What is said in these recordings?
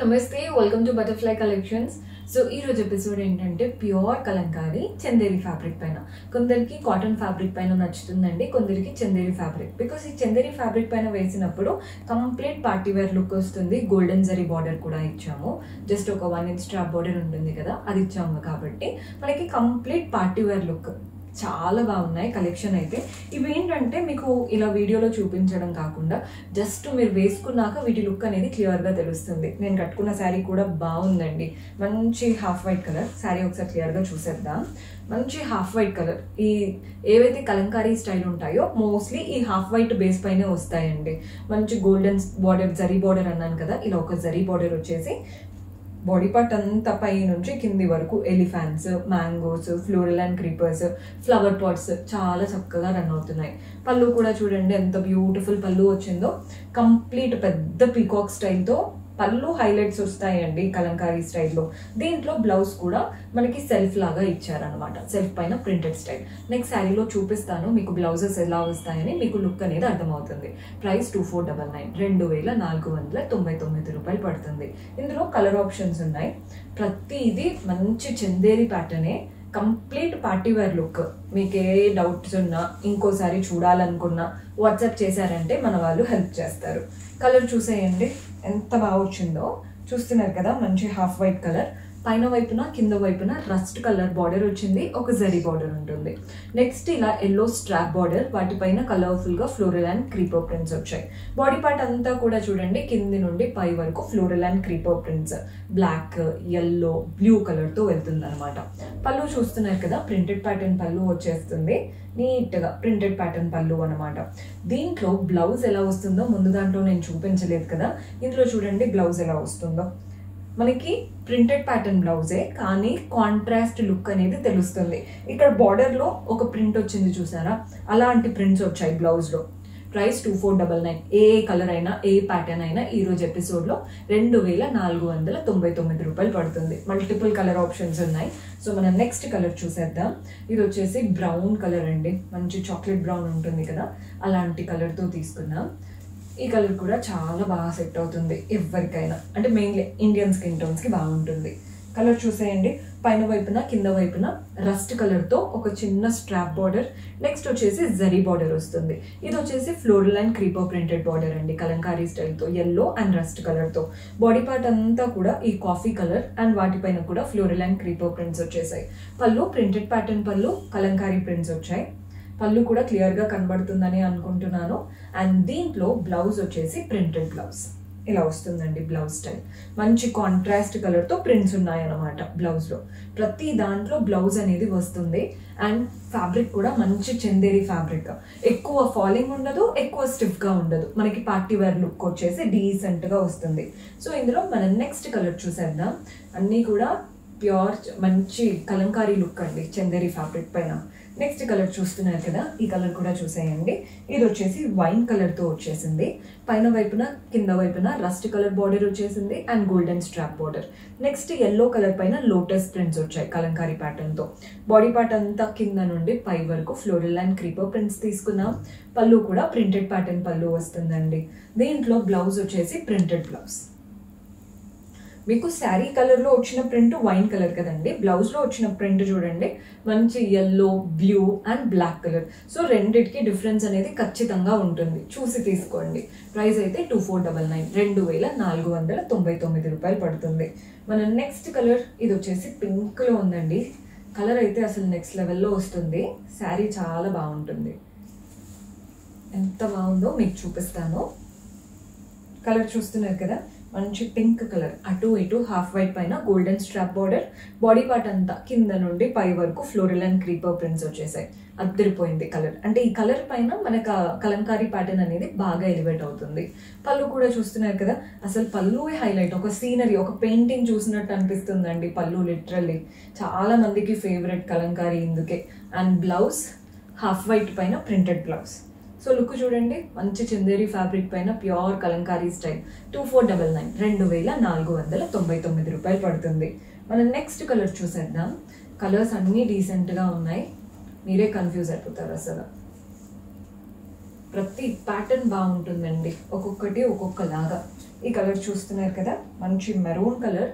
నమస్తే welcome to butterfly collections. So ఈ రోజు ఎపిసోడ్ ఏంటంటే ప్యూర్ కలంకారీ చందేరి ఫ్యాబ్రిక్ పైన. కొందరికి కాటన్ ఫ్యాబ్రిక్ పైన నచ్చుతుందండి, కొందరికి చందేరి ఫ్యాబ్రిక్. బికాస్ ఈ చందేరి ఫ్యాబ్రిక్ పైన వేసినప్పుడు కంప్లీట్ పార్టీ వేర్ లుక్ వస్తుంది. గోల్డెన్ జరీ బార్డర్ కూడా ఇచ్చాము, జస్ట్ ఒక 1 inch స్ట్రాప్ బార్డర్ ఉంటుంది కదా, అది ఇచ్చాము కాబట్టి మనకి కంప్లీట్ పార్టీ వేర్ లుక్. చాలా బాగున్నాయి కలెక్షన్ అయితే. ఇవి ఏంటంటే మీకు ఇలా వీడియోలో చూపించడం కాకుండా జస్ట్ మీరు వేసుకున్నాక వీటి లుక్ అనేది క్లియర్గా తెలుస్తుంది. నేను కట్టుకున్న శారీ కూడా బాగుందండి, మంచి హాఫ్ వైట్ కలర్ శారీ. ఒకసారి క్లియర్గా చూసేద్దాం. మంచి హాఫ్ వైట్ కలర్. ఈ ఏవైతే కలంకారీ స్టైల్ ఉంటాయో మోస్ట్లీ ఈ హాఫ్ వైట్ బేస్ పైనే వస్తాయండి. మంచి గోల్డెన్ బార్డర్, జరీ బార్డర్ అన్నాను కదా, ఇలా ఒక జరీ బార్డర్ వచ్చేసి బాడీ పార్ట్ అంతా పై నుంచి కింది వరకు elephants, mangoes, floral and creepers, flower pots చాలా చక్కగా రన్ అవుతున్నాయి. పళ్ళు కూడా చూడండి ఎంత బ్యూటిఫుల్ పళ్ళు వచ్చిందో. కంప్లీట్ పెద్ద పీకాక్ స్టైల్తో పళ్ళు హైలైట్స్ వస్తాయండి కలంకారీ స్టైల్లో. దీంట్లో బ్లౌజ్ కూడా మనకి సెల్ఫ్ లాగా ఇచ్చారనమాట, సెల్ఫ్ పైన ప్రింటెడ్ స్టైల్. నెక్స్ట్ శారీలో చూపిస్తాను మీకు బ్లౌజెస్ ఎలా వస్తాయని, మీకు లుక్ అనేది అర్థమవుతుంది. ప్రైస్ 2499, 2499 రూపాయలు పడుతుంది. ఇందులో కలర్ ఆప్షన్స్ ఉన్నాయి. ప్రతిదీ మంచి చందేరి ప్యాటర్నే, కంప్లీట్ పార్టీ వేర్ లుక్. మీకు ఏ డౌట్స్ ఉన్నా, ఇంకోసారి చూడాలనుకున్నా వాట్సాప్ చేశారంటే మన వాళ్ళు హెల్ప్ చేస్తారు. కలర్ చూసేయండి ఎంత బాగా వచ్చిందో. చూస్తున్నారు కదా, మంచి హాఫ్ వైట్ కలర్. పైన వైపున కింద వైపున రస్ట్ కలర్ బార్డర్ వచ్చింది, ఒక జరీ బార్డర్ ఉంటుంది. నెక్స్ట్ ఇలా ఎల్లో స్ట్రాప్ బార్డర్, వాటిపైన కలర్ఫుల్గా ఫ్లోరల్ అండ్ క్రీపర్ ప్రింట్స్ వచ్చాయి. బాడీ పార్ట్ అంతా కూడా చూడండి కింది నుండి పై వరకు floral and creeper prints, black, yellow, blue కలర్తో వెళ్తుంది అనమాట. పళ్ళు చూస్తున్నారు కదా, ప్రింటెడ్ ప్యాటర్న్ పళ్ళు వచ్చేస్తుంది. నీట్గా ప్రింటెడ్ ప్యాటర్న్ పళ్ళు అనమాట. దీంట్లో బ్లౌజ్ ఎలా వస్తుందో ముందు దాంట్లో నేను చూపించలేదు కదా, ఇందులో చూడండి బ్లౌజ్ ఎలా వస్తుందో. మనకి ప్రింటెడ్ ప్యాటర్న్ బ్లౌజే కానీ కాంట్రాస్ట్ లుక్ అనేది తెలుస్తుంది. ఇక్కడ బార్డర్లో ఒక ప్రింట్ వచ్చింది చూసారా, అలాంటి ప్రింట్స్ వచ్చాయి బ్లౌజ్లో. ప్రైస్ 2499. ఏ కలర్ అయినా, ఏ ప్యాటర్న్ అయినా ఈ రోజు ఎపిసోడ్లో 2499 రూపాయలు పడుతుంది. మల్టిపుల్ కలర్ ఆప్షన్స్ ఉన్నాయి. సో మనం నెక్స్ట్ కలర్ చూసేద్దాం. ఇది వచ్చేసి బ్రౌన్ కలర్ అండి, మంచి చాక్లెట్ బ్రౌన్ ఉంటుంది కదా, అలాంటి కలర్తో తీసుకున్నాం. ఈ కలర్ కూడా చాలా బాగా సెట్ అవుతుంది ఎవరికైనా, అంటే మెయిన్లీ ఇండియన్ స్కిన్ టోన్స్కి బాగుంటుంది. కలర్ చూసేయండి. పైన వైపున కింద వైపున రస్ట్ కలర్తో ఒక చిన్న స్ట్రాప్ బార్డర్, నెక్స్ట్ వచ్చేసి జరీ బార్డర్ వస్తుంది. ఇది వచ్చేసి floral and creeper printed border అండి, కలంకారీ స్టైల్తో ఎల్లో అండ్ రస్ట్ కలర్తో. బాడీ పార్ట్ అంతా కూడా ఈ కాఫీ కలర్ అండ్ వాటిపైన కూడా ఫ్లోరల్ అండ్ క్రీపర్ ప్రింట్స్ వచ్చేసాయి. పళ్ళు ప్రింటెడ్ ప్యాటర్న్ పళ్ళు, కలంకారీ ప్రింట్స్ వచ్చాయి. పళ్ళు కూడా క్లియర్గా కనబడుతుందని అనుకుంటున్నాను. అండ్ దీంట్లో బ్లౌజ్ వచ్చేసి ప్రింటెడ్ బ్లౌజ్ ఇలా వస్తుందండి. బ్లౌజ్ స్టైల్ మంచి కాంట్రాస్ట్ కలర్తో ప్రింట్స్ ఉన్నాయన్నమాట బ్లౌజ్లో. ప్రతి దాంట్లో బ్లౌజ్ అనేది వస్తుంది. అండ్ ఫ్యాబ్రిక్ కూడా మంచి చందేరి ఫ్యాబ్రిక్, ఎక్కువ ఫాలింగ్ ఉండదు, ఎక్కువ స్టిఫ్గా ఉండదు. మనకి పార్టీ వేర్ లుక్ వచ్చేసి డీసెంట్గా వస్తుంది. సో ఇందులో మనం నెక్స్ట్ కలర్ చూసేద్దాం. అన్నీ కూడా ప్యూర్ మంచి కలంకారీ లుక్ అండి చందేరి ఫ్యాబ్రిక్ పైన. నెక్స్ట్ కలర్ చూస్తున్నారు కదా, ఈ కలర్ కూడా చూసేయండి. ఇది వచ్చేసి వైన్ కలర్తో వచ్చేసింది. పైన వైపున కింద వైపున రస్ట్ కలర్ బార్డర్ వచ్చేసింది and golden strap border. Next yellow colour పైన లోటస్ ప్రింట్స్ వచ్చాయి కలంకారీ ప్యాటర్న్తో. బాడీ పార్ట్ అంతా కింద నుండి పై వరకు ఫ్లోరల్ అండ్ క్రీపర్ ప్రింట్స్ తీసుకున్నాం. పళ్ళు కూడా ప్రింటెడ్ ప్యాటర్న్ పళ్ళు వస్తుందండి. దీంట్లో బ్లౌజ్ వచ్చేసి ప్రింటెడ్ బ్లౌజ్. మీకు శారీ కలర్లో వచ్చిన ప్రింట్ వైన్ కలర్ కదండి, బ్లౌజ్లో వచ్చిన ప్రింట్ చూడండి మంచి yellow, blue and black colour. So రెండిటికి డిఫరెన్స్ అనేది ఖచ్చితంగా ఉంటుంది, చూసి తీసుకోండి. ప్రైస్ అయితే 2499, 2499 రూపాయలు పడుతుంది. మన నెక్స్ట్ కలర్ ఇది వచ్చేసి పింక్లో ఉందండి. కలర్ అయితే అసలు నెక్స్ట్ లెవెల్లో వస్తుంది. శారీ చాలా బాగుంటుంది, ఎంత బాగుందో మీకు చూపిస్తాను. కలర్ చూస్తున్నారు కదా, మంచి పింక్ కలర్. అటు ఇటు హాఫ్ వైట్ పైన golden strap border. Body part అంతా కింద నుండి పై వరకు ఫ్లోరల్ అండ్ క్రీపర్ ప్రింట్స్ వచ్చేసాయి. అద్దరిపోయింది కలర్. అంటే ఈ కలర్ పైన మనకు కలంకారీ ప్యాటర్న్ అనేది బాగా ఎలివేట్ అవుతుంది. పళ్ళు కూడా చూస్తున్నారు కదా, అసలు పళ్ళువే హైలైట్. ఒక సీనరీ, ఒక పెయింటింగ్ చూసినట్టు అనిపిస్తుందండి పళ్ళు. లిటరల్లీ చాలా మందికి ఫేవరెట్ కలంకారీ ఇందుకే. అండ్ బ్లౌజ్ హాఫ్ వైట్ పైన ప్రింటెడ్ బ్లౌజ్. సో లుక్ చూడండి, మంచి చందేరి ఫ్యాబ్రిక్ పైన ప్యూర్ కలంకారీ స్టైల్. 2499, 2499 రూపాయలు పడుతుంది. మనం నెక్స్ట్ కలర్ చూసేద్దాం. కలర్స్ అన్నీ డీసెంట్గా ఉన్నాయి, మీరే కన్ఫ్యూజ్ అయిపోతారు అసలు. ప్రతి ప్యాటర్న్ బాగుంటుందండి, ఒక్కొక్కటి ఒక్కొక్కలాగా. ఈ కలర్ చూస్తున్నారు కదా, మంచి మెరూన్ కలర్,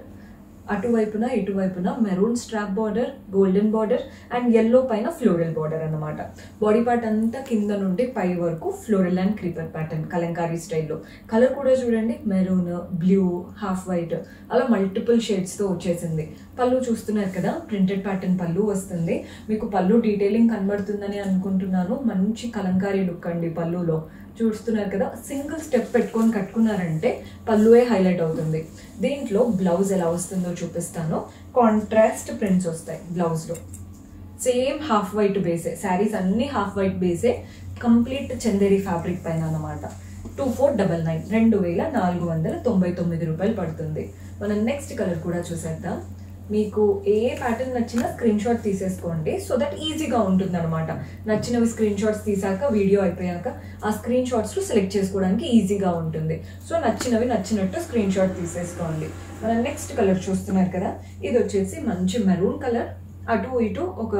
అటువైపున ఇటువైపున maroon strap border, golden border and yellow పైన ఫ్లోరల్ బార్డర్ అన్నమాట. బాడీ పార్ట్ అంతా కింద నుండి పై వరకు floral and creeper pattern Kalamkari స్టైల్లో. కలర్ కూడా చూడండి, మెరూన్, బ్లూ, హాఫ్ వైట్ అలా మల్టిపుల్ షేడ్స్తో వచ్చేసింది. పళ్ళు చూస్తున్నారు కదా, ప్రింటెడ్ ప్యాటర్న్ పళ్ళు వస్తుంది. మీకు పళ్ళు డీటెయిలింగ్ కనబడుతుందని అనుకుంటున్నాను. మంచి కలంకారీ లుక్ అండి పళ్ళులో. చూస్తున్నారు కదా, సింగిల్ స్టెప్ పెట్టుకొని కట్టుకున్నారంటే పళ్ళువే హైలైట్ అవుతుంది. దీంట్లో బ్లౌజ్ ఎలా వస్తుందో చూపిస్తాను. కాంట్రాస్ట్ ప్రింట్స్ వస్తాయి బ్లౌజ్లో. సేమ్ హాఫ్ వైట్ బేసే, శారీస్ అన్ని హాఫ్ వైట్ బేసే, కంప్లీట్ చందేరి ఫ్యాబ్రిక్ పైన అనమాట. 2499 2499 రూపాయలు పడుతుంది. మనం నెక్స్ట్ కలర్ కూడా చూసేద్దాం. మీకు ఏ ప్యాటర్న్ నచ్చినా స్క్రీన్ షాట్ తీసేసుకోండి, సో దట్ ఈజీగా ఉంటుంది అనమాట. నచ్చినవి స్క్రీన్ షాట్స్ తీసాక వీడియో అయిపోయాక ఆ స్క్రీన్ షాట్స్లో సెలెక్ట్ చేసుకోవడానికి ఈజీగా ఉంటుంది. సో నచ్చినవి నచ్చినట్టు స్క్రీన్ షాట్ తీసేసుకోండి. మనం నెక్స్ట్ కలర్ చూస్తున్నారు కదా, ఇది వచ్చేసి మంచి మెరూన్ కలర్, అటు ఇటు ఒక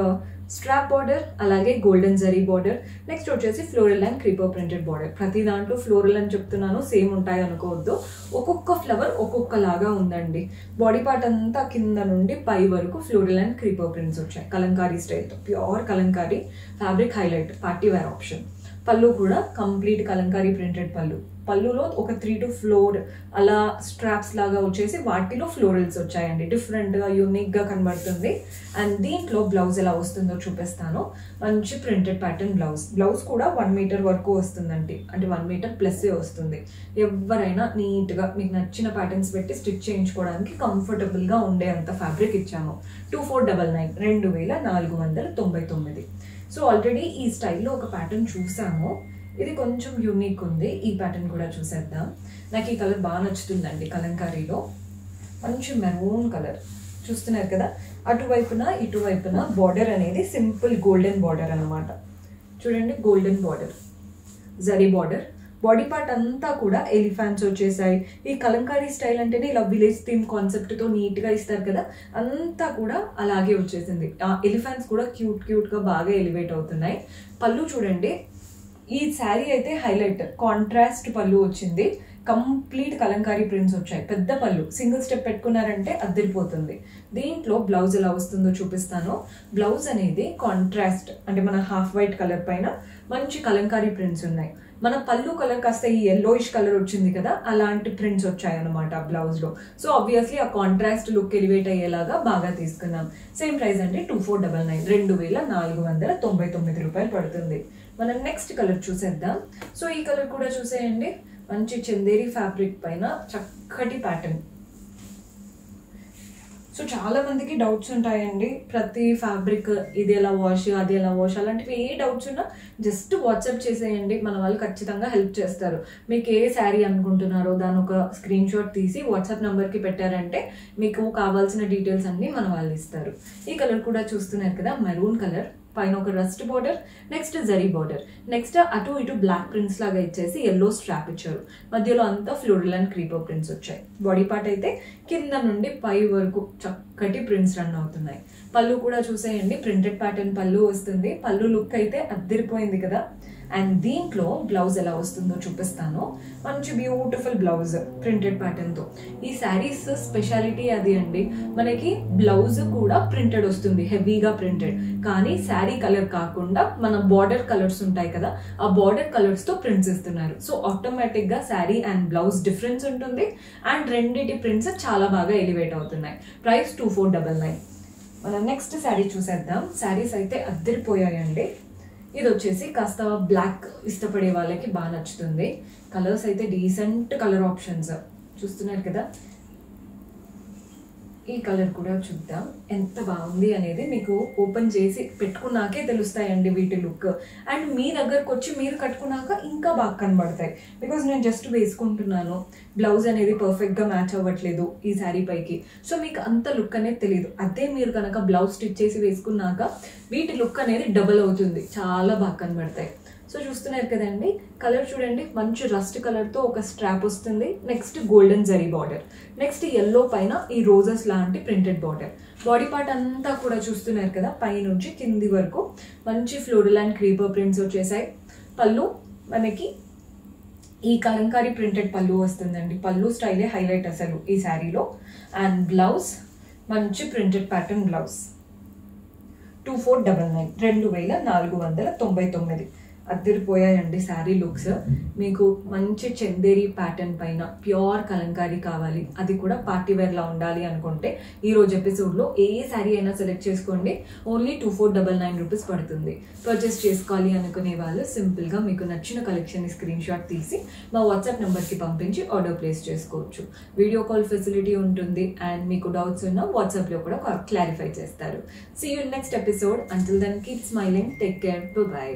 స్ట్రాప్ బార్డర్, అలాగే గోల్డెన్ జరీ బార్డర్. నెక్స్ట్ వచ్చేసి floral and creeper printed border. ప్రతి దాంట్లో ఫ్లోరల్ అని చెప్తున్నాను, సేమ్ ఉంటాయి అనుకోవద్దు. ఒక్కొక్క ఫ్లవర్ ఒక్కొక్కలాగా ఉందండి. బాడీ పార్ట్ అంతా కింద నుండి పై వరకు ఫ్లోరల్ అండ్ క్రీపర్ ప్రింట్స్ వచ్చాయి కలంకారీ స్టైల్తో. Pure Kalamkari fabric highlight, party wear option. పళ్ళు కూడా కంప్లీట్ కలంకారీ ప్రింటెడ్ పళ్ళు. పళ్ళులో ఒక 3 to 4 అలా స్ట్రాప్స్ లాగా వచ్చేసి వాటిలో ఫ్లోరల్స్ వచ్చాయండి. డిఫరెంట్గా యూనిక్గా కనబడుతుంది. అండ్ దీంట్లో బ్లౌజ్ ఎలా వస్తుందో చూపిస్తాను. మంచి ప్రింటెడ్ ప్యాటర్న్ బ్లౌజ్. బ్లౌజ్ కూడా 1 మీటర్ వరకు వస్తుందండి, అంటే 1 మీటర్ ప్లస్సే వస్తుంది. ఎవరైనా నీట్గా మీకు నచ్చిన ప్యాటర్న్స్ పెట్టి స్టిచ్ చేయించుకోవడానికి కంఫర్టబుల్గా ఉండే అంత ఫ్యాబ్రిక్ ఇచ్చాము. 2499 2499. సో ఆల్రెడీ ఈ స్టైల్లో ఒక ప్యాటర్న్ చూసాము, ఇది కొంచెం యూనిక్ ఉంది. ఈ ప్యాటర్న్ కూడా చూసేద్దాం. నాకు ఈ కలర్ బాగా నచ్చుతుందండి కలంకారీలో. మంచి మెరూన్ కలర్ చూస్తున్నారు కదా, అటువైపున ఇటువైపున బార్డర్ అనేది సింపుల్ గోల్డెన్ బార్డర్ అనమాట. చూడండి, golden border, zari border. Body part అంతా కూడా ఎలిఫెంట్స్ వచ్చేసాయి. ఈ కలంకారీ స్టైల్ అంటేనే ఇలా విలేజ్ థీమ్ కాన్సెప్ట్తో నీట్గా ఇస్తారు కదా, అంతా కూడా అలాగే వచ్చేసింది. ఎలిఫెంట్స్ కూడా క్యూట్గా బాగా ఎలివేట్ అవుతున్నాయి. పళ్ళు చూడండి, ఈ శారీ అయితే హైలైట్, కాంట్రాస్ట్ పళ్ళు వచ్చింది. కంప్లీట్ కలంకారీ ప్రింట్స్ వచ్చాయి. పెద్ద పళ్ళు, సింగిల్ స్టెప్ పెట్టుకున్నారంటే అద్దరిపోతుంది. దీంట్లో బ్లౌజ్ ఎలా వస్తుందో చూపిస్తాను. బ్లౌజ్ అనేది కాంట్రాస్ట్, అంటే మన హాఫ్ వైట్ కలర్ పైన మంచి కలంకారీ ప్రింట్స్ ఉన్నాయి. మన పళ్ళు కలర్ కాస్త ఈ ఎల్లోయిష్ కలర్ వచ్చింది కదా, అలాంటి ప్రింట్స్ వచ్చాయి అనమాట బ్లౌజ్లో. సో ఆబ్వియస్లీ ఆ కాంట్రాస్ట్ లుక్ ఎలివేట్ అయ్యేలాగా బాగా తీసుకున్నాం. సేమ్ ప్రైస్ అంటే 2499 2499 రూపాయలు పడుతుంది. మనం నెక్స్ట్ కలర్ చూసేద్దాం. సో ఈ కలర్ కూడా చూసేయండి, మంచి చందేరి ఫ్యాబ్రిక్ పైన చక్కటి ప్యాటర్న్. సో చాలా మందికి డౌట్స్ ఉంటాయండి, ప్రతి ఫ్యాబ్రిక్ ఇది ఎలా వాష్, అది ఎలా వాష్, అలాంటివి ఏ డౌట్స్ ఉన్నా జస్ట్ వాట్సాప్ చేసేయండి, మన వాళ్ళు ఖచ్చితంగా హెల్ప్ చేస్తారు. మీకు ఏ శారీ అనుకుంటున్నారో దాని ఒక స్క్రీన్ షాట్ తీసి వాట్సాప్ నెంబర్కి పెట్టారంటే మీకు కావాల్సిన డీటెయిల్స్ అన్నీ మన వాళ్ళు ఇస్తారు. ఈ కలర్ కూడా చూస్తున్నారు కదా, మెరూన్ కలర్, పైన ఒక rust border, next zari border, next అటు ఇటు బ్లాక్ ప్రింట్స్ లాగా ఇచ్చేసి ఎల్లో స్ట్రాప్ ఇచ్చారు. మధ్యలో అంతా ఫ్లోరల్ అండ్ క్రీపర్ ప్రింట్స్ వచ్చాయి. బాడీ పార్ట్ అయితే కింద నుండి పై వరకు చక్కటి ప్రింట్స్ రన్ అవుతున్నాయి. పళ్ళు కూడా చూసేయండి, ప్రింటెడ్ ప్యాటర్న్ పళ్ళు వస్తుంది. పళ్ళు లుక్ అయితే అద్దరిపోయింది కదా. అండ్ దీంట్లో బ్లౌజ్ ఎలా వస్తుందో చూపిస్తాను. మంచి బ్యూటిఫుల్ బ్లౌజ్ ప్రింటెడ్ ప్యాటర్న్తో. ఈ శారీస్ స్పెషాలిటీ అది అండి, మనకి బ్లౌజ్ కూడా ప్రింటెడ్ వస్తుంది, హెవీగా ప్రింటెడ్. కానీ శారీ కలర్ కాకుండా మన బార్డర్ కలర్స్ ఉంటాయి కదా, ఆ బార్డర్ కలర్స్తో ప్రింట్స్ ఇస్తున్నారు. సో ఆటోమేటిక్గా శారీ అండ్ బ్లౌజ్ డిఫరెన్స్ ఉంటుంది. అండ్ రెండింటి ప్రింట్స్ చాలా బాగా ఎలివేట్ అవుతున్నాయి. ప్రైస్ 2499. మనం నెక్స్ట్ శారీ చూసేద్దాం. శారీస్ అయితే అద్దరిపోయాయండి. ఇది వచ్చేసి కాస్త బ్లాక్ ఇష్టపడే వాళ్ళకి బాగా నచ్చుతుంది. కలర్స్ అయితే డీసెంట్ కలర్ ఆప్షన్స్ చూస్తున్నారు కదా. ఈ కలర్ కూడా చూద్దాం ఎంత బాగుంది అనేది. మీకు ఓపెన్ చేసి పెట్టుకున్నాకే తెలుస్తాయండి వీటి లుక్. అండ్ మీ దగ్గరకు వచ్చి మీరు కట్టుకున్నాక ఇంకా బాగా కనబడతాయి. బికాజ్ నేను జస్ట్ వేసుకుంటున్నాను, బ్లౌజ్ అనేది పర్ఫెక్ట్గా మ్యాచ్ అవ్వట్లేదు ఈ శారీ పైకి. సో మీకు అంత లుక్ అనేది తెలియదు. అదే మీరు కనుక బ్లౌజ్ స్టిచ్ చేసి వేసుకున్నాక వీటి లుక్ అనేది డబుల్ అవుతుంది, చాలా బాగా కనబడతాయి. సో చూస్తున్నారు కదండి, కలర్ చూడండి, మంచి రస్ట్ కలర్తో ఒక స్ట్రాప్ వస్తుంది. Next golden zari border, next yellow పైన ఈ రోజెస్ లాంటి ప్రింటెడ్ బార్డర్. బాడీ పార్ట్ అంతా కూడా చూస్తున్నారు కదా, పై నుంచి కింది వరకు మంచి ఫ్లోరల్ అండ్ క్రీపర్ ప్రింట్స్ వచ్చేసాయి. పళ్ళు మనకి ఈ కలంకారీ ప్రింటెడ్ పళ్ళు వస్తుందండి. పళ్ళు స్టైలే హైలైట్ అసలు ఈ శారీలో. అండ్ బ్లౌజ్ మంచి ప్రింటెడ్ ప్యాటర్న్ బ్లౌజ్ 2499 2499. అద్దరిపోయాయండి శారీ లుక్స్. మీకు మంచి చందేరి ప్యాటర్న్ పైన ప్యూర్ కలంకారీ కావాలి, అది కూడా పార్టీ వేర్లా ఉండాలి అనుకుంటే ఈ రోజు ఎపిసోడ్లో ఏ శారీ అయినా సెలెక్ట్ చేసుకోండి. ఓన్లీ 2499 రూపీస్ పడుతుంది. పర్చేస్ చేసుకోవాలి అనుకునే వాళ్ళు సింపుల్గా మీకు నచ్చిన కలెక్షన్ని స్క్రీన్ షాట్ తీసి మా వాట్సాప్ నెంబర్కి పంపించి ఆర్డర్ ప్లేస్ చేసుకోవచ్చు. వీడియో కాల్ ఫెసిలిటీ ఉంటుంది అండ్ మీకు డౌట్స్ ఉన్నా వాట్సాప్లో కూడా క్లారిఫై చేస్తారు. See you next episode. Until then keep smiling. Take care. By.